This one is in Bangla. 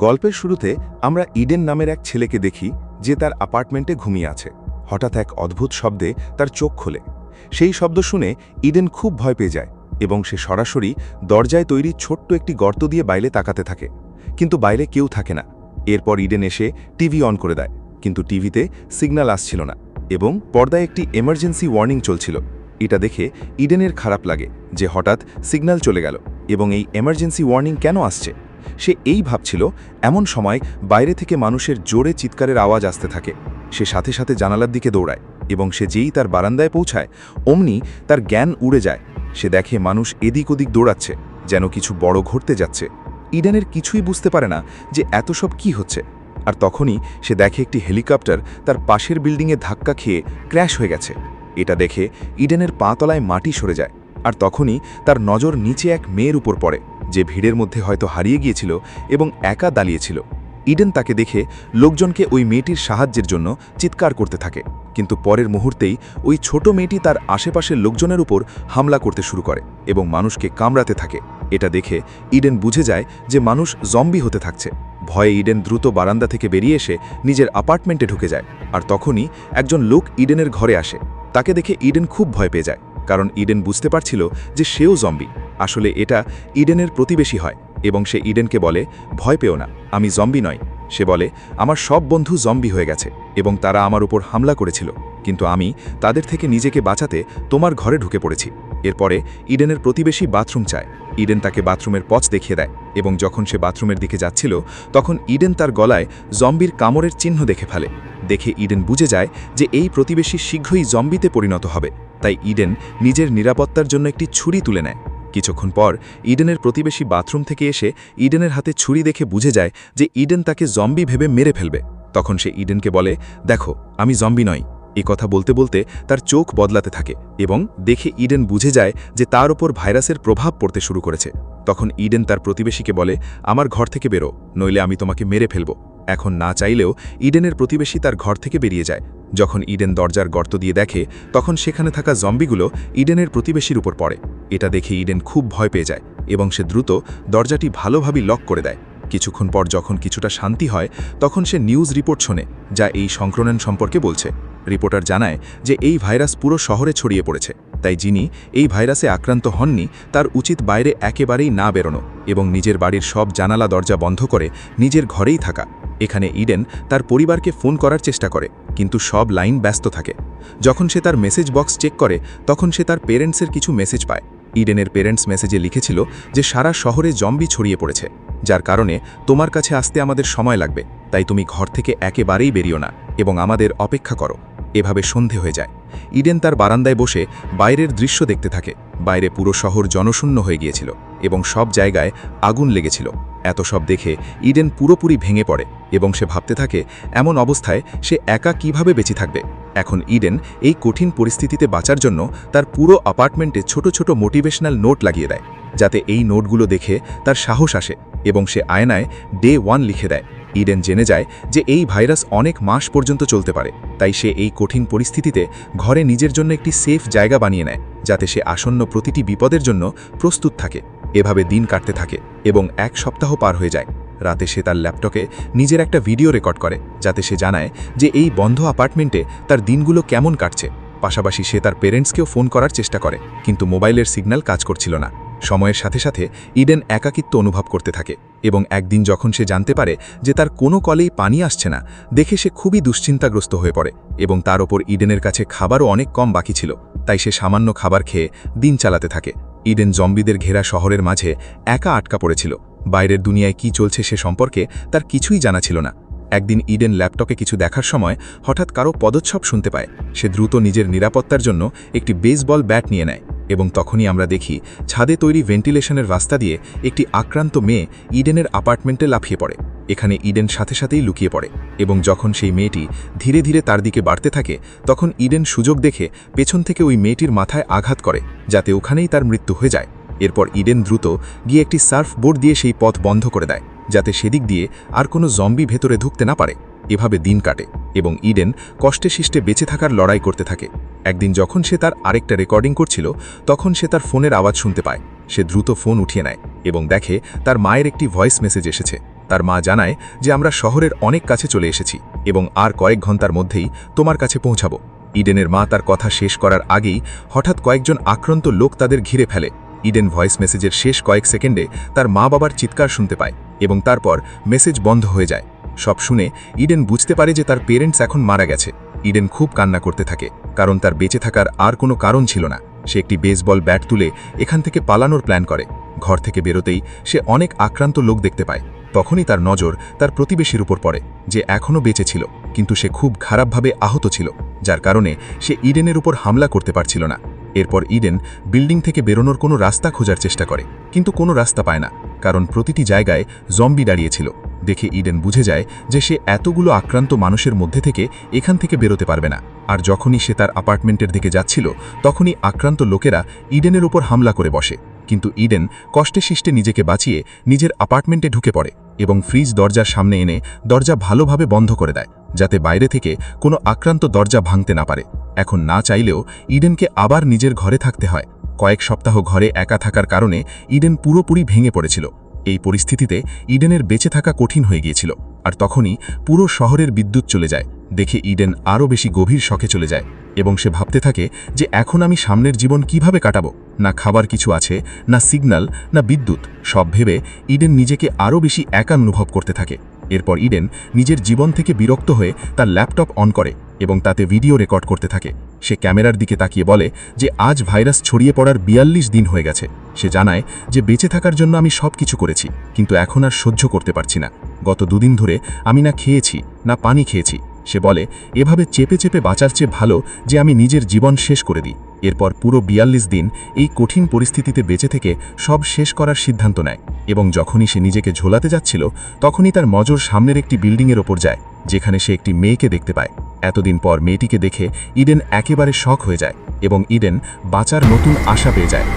গল্পের শুরুতে আমরা ইডেন নামের এক ছেলেকে দেখি যে তার অ্যাপার্টমেন্টে ঘুমিয়ে আছে। হঠাৎ এক অদ্ভুত শব্দে তার চোখ খোলে। সেই শব্দ শুনে ইডেন খুব ভয় পেয়ে যায় এবং সে সরাসরি দরজায় তৈরি ছোট্ট একটি গর্ত দিয়ে বাইরে তাকাতে থাকে, কিন্তু বাইরে কেউ থাকে না। এরপর ইডেন এসে টিভি অন করে দেয়, কিন্তু টিভিতে সিগন্যাল আসছিল না এবং পর্দায় একটি এমার্জেন্সি ওয়ার্নিং চলছিল। এটা দেখে ইডেনের খারাপ লাগে যে হঠাৎ সিগন্যাল চলে গেল এবং এই এমার্জেন্সি ওয়ার্নিং কেন আসছে। সে এই ভাবছিল। এমন সময় বাইরে থেকে মানুষের জোরে চিৎকারের আওয়াজ আসতে থাকে। সে সাথে সাথে জানালার দিকে দৌড়ায় এবং সে যেই তার বারান্দায় পৌঁছায় অমনি তার জ্ঞান উড়ে যায়। সে দেখে মানুষ এদিক ওদিক দৌড়াচ্ছে, যেন কিছু বড় ঘটতে যাচ্ছে। ইডেনের কিছুই বুঝতে পারে না যে এত সব কী হচ্ছে। আর তখনই সে দেখে একটি হেলিকপ্টার তার পাশের বিল্ডিংয়ে ধাক্কা খেয়ে ক্র্যাশ হয়ে গেছে। এটা দেখে ইডেনের পা তলায় মাটি সরে যায়। আর তখনই তার নজর নিচে এক মেয়ের উপর পড়ে, যে ভিড়ের মধ্যে হয়তো হারিয়ে গিয়েছিল এবং একা দাঁড়িয়েছিল। ইডেন তাকে দেখে লোকজনকে ওই মেয়েটির সাহায্যের জন্য চিৎকার করতে থাকে, কিন্তু পরের মুহূর্তেই ওই ছোট মেয়েটি তার আশেপাশের লোকজনের উপর হামলা করতে শুরু করে এবং মানুষকে কামড়াতে থাকে। এটা দেখে ইডেন বুঝে যায় যে মানুষ জম্বি হতে থাকছে। ভয়ে ইডেন দ্রুত বারান্দা থেকে বেরিয়ে এসে নিজের অ্যাপার্টমেন্টে ঢুকে যায়। আর তখনই একজন লোক ইডেনের ঘরে আসে। তাকে দেখে ইডেন খুব ভয় পেয়ে যায়, কারণ ইডেন বুঝতে পারছিল যে সেও জম্বি। আসলে এটা ইডেনের প্রতিবেশী হয় এবং সে ইডেনকে বলে, ভয় পেও না, আমি জম্বি নই। সে বলে, আমার সব বন্ধু জম্বি হয়ে গেছে এবং তারা আমার উপর হামলা করেছিল, কিন্তু আমি তাদের থেকে নিজেকে বাঁচাতে তোমার ঘরে ঢুকে পড়েছি। এরপরে ইডেনের প্রতিবেশী বাথরুম চায়। ইডেন তাকে বাথরুমের পথ দেখিয়ে দেয় এবং যখন সে বাথরুমের দিকে যাচ্ছিল তখন ইডেন তার গলায় জম্বির কামড়ের চিহ্ন দেখে ফেলে। দেখে ইডেন বুঝে যায় যে এই প্রতিবেশী শীঘ্রই জম্বিতে পরিণত হবে। তাই ইডেন নিজের নিরাপত্তার জন্য একটি ছুরি তুলে নেয়। কিছুক্ষণ পর ইডেনের প্রতিবেশী বাথরুম থেকে এসে ইডেনের হাতে ছুরি দেখে বুঝে যায় যে ইডেন তাকে জম্বি ভেবে মেরে ফেলবে। তখন সে ইডেনকে বলে, দেখো, আমি জম্বি নই। এ কথা বলতে বলতে তার চোখ বদলাতে থাকে এবং দেখে ইডেন বুঝে যায় যে তার ওপর ভাইরাসের প্রভাব পড়তে শুরু করেছে। তখন ইডেন তার প্রতিবেশীকে বলে, আমার ঘর থেকে বেরো, নইলে আমি তোমাকে মেরে ফেলব। এখন না চাইলেও ইডেনের প্রতিবেশী তার ঘর থেকে বেরিয়ে যায়। যখন ইডেন দরজার গর্ত দিয়ে দেখে তখন সেখানে থাকা জম্বিগুলো ইডেনের প্রতিবেশীর উপর পড়ে। এটা দেখে ইডেন খুব ভয় পেয়ে যায় এবং সে দ্রুত দরজাটি ভালোভাবে লক করে দেয়। কিছুক্ষণ পর যখন কিছুটা শান্তি হয় তখন সে নিউজ রিপোর্ট শোনে, যা এই সংক্রমণ সম্পর্কে বলছে। রিপোর্টার জানায় যে এই ভাইরাস পুরো শহরে ছড়িয়ে পড়েছে, তাই যিনি এই ভাইরাসে আক্রান্ত হননি তার উচিত বাইরে একেবারেই না বেরোনো এবং নিজের বাড়ির সব জানালা দরজা বন্ধ করে নিজের ঘরেই থাকা। এখানে ইডেন তার পরিবারকে ফোন করার চেষ্টা করে, কিন্তু সব লাইন ব্যস্ত থাকে। যখন সে তার মেসেজ বক্স চেক করে তখন সে তার পেরেন্টসের কিছু মেসেজ পায়। ইডেনের পেরেন্টস মেসেজে লিখেছিল যে সারা শহরে জম্বি ছড়িয়ে পড়েছে, যার কারণে তোমার কাছে আসতে আমাদের সময় লাগবে, তাই তুমি ঘর থেকে একেবারেই বেরিও না এবং আমাদের অপেক্ষা করো। এভাবে সন্ধে হয়ে যায়। ইডেন তার বারান্দায় বসে বাইরের দৃশ্য দেখতে থাকে। বাইরে পুরো শহর জনশূন্য হয়ে গিয়েছিল এবং সব জায়গায় আগুন লেগেছিল। এত সব দেখে ইডেন পুরোপুরি ভেঙে পড়ে এবং সে ভাবতে থাকে এমন অবস্থায় সে একা কিভাবে বেঁচে থাকবে। এখন ইডেন এই কঠিন পরিস্থিতিতে বাঁচার জন্য তার পুরো অ্যাপার্টমেন্টে ছোট ছোট মোটিভেশনাল নোট লাগিয়ে দেয়, যাতে এই নোটগুলো দেখে তার সাহস আসে এবং সে আয়নায় ডে 1 লিখে দেয়। ইডেন জেনে যায় যে এই ভাইরাস অনেক মাস পর্যন্ত চলতে পারে, তাই সে এই কঠিন পরিস্থিতিতে ঘরে নিজের জন্য একটি সেফ জায়গা বানিয়ে নেয়, যাতে সে আসন্ন প্রতিটি বিপদের জন্য প্রস্তুত থাকে। এভাবে দিন কাটতে থাকে এবং 1 সপ্তাহ পার হয়ে যায়। রাতে সে তার ল্যাপটপে নিজের একটা ভিডিও রেকর্ড করে, যাতে সে জানায় যে এই বন্ধ অ্যাপার্টমেন্টে তার দিনগুলো কেমন কাটছে। পাশাপাশি সে তার পেরেন্টসকেও ফোন করার চেষ্টা করে, কিন্তু মোবাইলের সিগন্যাল কাজ করছিল না। সময়ের সাথে সাথে ইডেন একাকিত্ব অনুভব করতে থাকে এবং একদিন যখন সে জানতে পারে যে তার কোনো কলেই পানি আসছে না, দেখে সে খুবই দুশ্চিন্তাগ্রস্ত হয়ে পড়ে এবং তার ওপর ইডেনের কাছে খাবারও অনেক কম বাকি ছিল, তাই সে সামান্য খাবার খেয়ে দিন চালাতে থাকে। ইডেন জম্বিদের ঘেরা শহরের মাঝে একা আটকা পড়েছিল। বাইরের দুনিয়ায় কি চলছে সে সম্পর্কে তার কিছুই জানা ছিল না। একদিন ইডেন ল্যাপটপে কিছু দেখার সময় হঠাৎ কারো পদচ্ছপ শুনতে পায়। সে দ্রুত নিজের নিরাপত্তার জন্য একটি বেসবল ব্যাট নিয়ে নেয় এবং তখনই আমরা দেখি ছাদে তৈরি ভেন্টিলেশনের রাস্তা দিয়ে একটি আক্রান্ত মেয়ে ইডেনের অ্যাপার্টমেন্টে লাফিয়ে পড়ে। এখানে ইডেন সাথে সাথেই লুকিয়ে পড়ে এবং যখন সেই মেয়েটি ধীরে ধীরে তার দিকে বাড়তে থাকে তখন ইডেন সুযোগ দেখে পেছন থেকে ওই মেয়েটির মাথায় আঘাত করে, যাতে ওখানেই তার মৃত্যু হয়ে যায়। এরপর ইডেন দ্রুত গিয়ে একটি সার্ফবোর্ড দিয়ে সেই পথ বন্ধ করে দেয়, যাতে সেদিক দিয়ে আর কোনো জম্বি ভেতরে ঢুকতে না পারে। এভাবে দিন কাটে এবং ইডেন কষ্টে শিষ্টে বেঁচে থাকার লড়াই করতে থাকে। একদিন যখন সে তার আরেকটা রেকর্ডিং করছিল তখন সে তার ফোনের আওয়াজ শুনতে পায়। সে দ্রুত ফোন উঠিয়ে নেয় এবং দেখে তার মায়ের একটি ভয়েস মেসেজ এসেছে। তার মা জানায় যে আমরা শহরের অনেক কাছে চলে এসেছি এবং আর কয়েক ঘন্টার মধ্যেই তোমার কাছে পৌঁছাবো। ইডেনের মা তার কথা শেষ করার আগেই হঠাৎ কয়েকজন আক্রান্ত লোক তাদের ঘিরে ফেলে। ইডেন ভয়েস মেসেজের শেষ কয়েক সেকেন্ডে তার মা বাবার চিৎকার শুনতে পায় এবং তারপর মেসেজ বন্ধ হয়ে যায়। সব শুনে ইডেন বুঝতে পারে যে তার পেরেন্টস এখন মারা গেছে। ইডেন খুব কান্না করতে থাকে, কারণ তার বেঁচে থাকার আর কোনো কারণ ছিল না। সে একটি বেসবল ব্যাট তুলে এখান থেকে পালানোর প্ল্যান করে। ঘর থেকে বেরোতেই সে অনেক আক্রান্ত লোক দেখতে পায়। তখনই তার নজর তার প্রতিবেশীর উপর পড়ে, যে এখনও বেঁচে ছিল, কিন্তু সে খুব খারাপভাবে আহত ছিল, যার কারণে সে ইডেনের উপর হামলা করতে পারছিল না। এরপর ইডেন বিল্ডিং থেকে বেরোনোর কোনো রাস্তা খোঁজার চেষ্টা করে, কিন্তু কোনো রাস্তা পায় না, কারণ প্রতিটি জায়গায় জম্বি দাঁড়িয়েছিল। দেখে ইডেন বুঝে যায় যে সে এতগুলো আক্রান্ত মানুষের মধ্যে থেকে এখান থেকে বেরোতে পারবে না। আর যখনই সে তার অ্যাপার্টমেন্টের দিকে যাচ্ছিল, তখনই আক্রান্ত লোকেরা ইডেনের উপর হামলা করে বসে। কিন্তু ইডেন কষ্টে শিষ্টে নিজেকে বাঁচিয়ে নিজের অ্যাপার্টমেন্টে ঢুকে পড়ে এবং ফ্রিজ দরজার সামনে এনে দরজা ভালোভাবে বন্ধ করে দেয়, যাতে বাইরে থেকে কোনো আক্রান্ত দরজা ভাঙতে না পারে। এখন না চাইলেও ইডেনকে আবার নিজের ঘরে থাকতে হয়। কয়েক সপ্তাহ ঘরে একা থাকার কারণে ইডেন পুরোপুরি ভেঙে পড়েছিল। এই পরিস্থিতিতে ইডেনের বেঁচে থাকা কঠিন হয়ে গিয়েছিল। আর তখনই পুরো শহরের বিদ্যুৎ চলে যায়। দেখে ইডেন আরও বেশি গভীর শকে চলে যায় এবং সে ভাবতে থাকে যে এখন আমি সামনের জীবন কিভাবে কাটাবো। না খাবার কিছু আছে, না সিগন্যাল, না বিদ্যুৎ। সব ভেবে ইডেন নিজেকে আরও বেশি একা অনুভব করতে থাকে। এরপর ইডেন নিজের জীবন থেকে বিরক্ত হয়ে তার ল্যাপটপ অন করে এবং তাতে ভিডিও রেকর্ড করতে থাকে। সে ক্যামেরার দিকে তাকিয়ে বলে যে আজ ভাইরাস ছড়িয়ে পড়ার 42 দিন হয়ে গেছে। সে জানায় যে বেঁচে থাকার জন্য আমি সব কিছু করেছি, কিন্তু এখন আর সহ্য করতে পারছি না। গত 2 দিন ধরে আমি না খেয়েছি, না পানি খেয়েছি। সে বলে এভাবে চেপে চেপে বাঁচার চেয়ে ভালো যে আমি নিজের জীবন শেষ করে দিই। এরপর পুরো 42 দিন এই কঠিন পরিস্থিতিতে বেঁচে থেকে সব শেষ করার সিদ্ধান্ত নেয় এবং যখনই সে নিজেকে ঝোলাতে যাচ্ছিল, তখনই তার নজর সামনের একটি বিল্ডিংয়ের ওপর যায়, যেখানে সে একটি মেয়েকে দেখতে পায়। এতদিন পর মেয়েটিকে দেখে ইডেন একেবারে শক হয়ে যায় এবং ইডেন বাঁচার নতুন আশা পেয়ে যায়।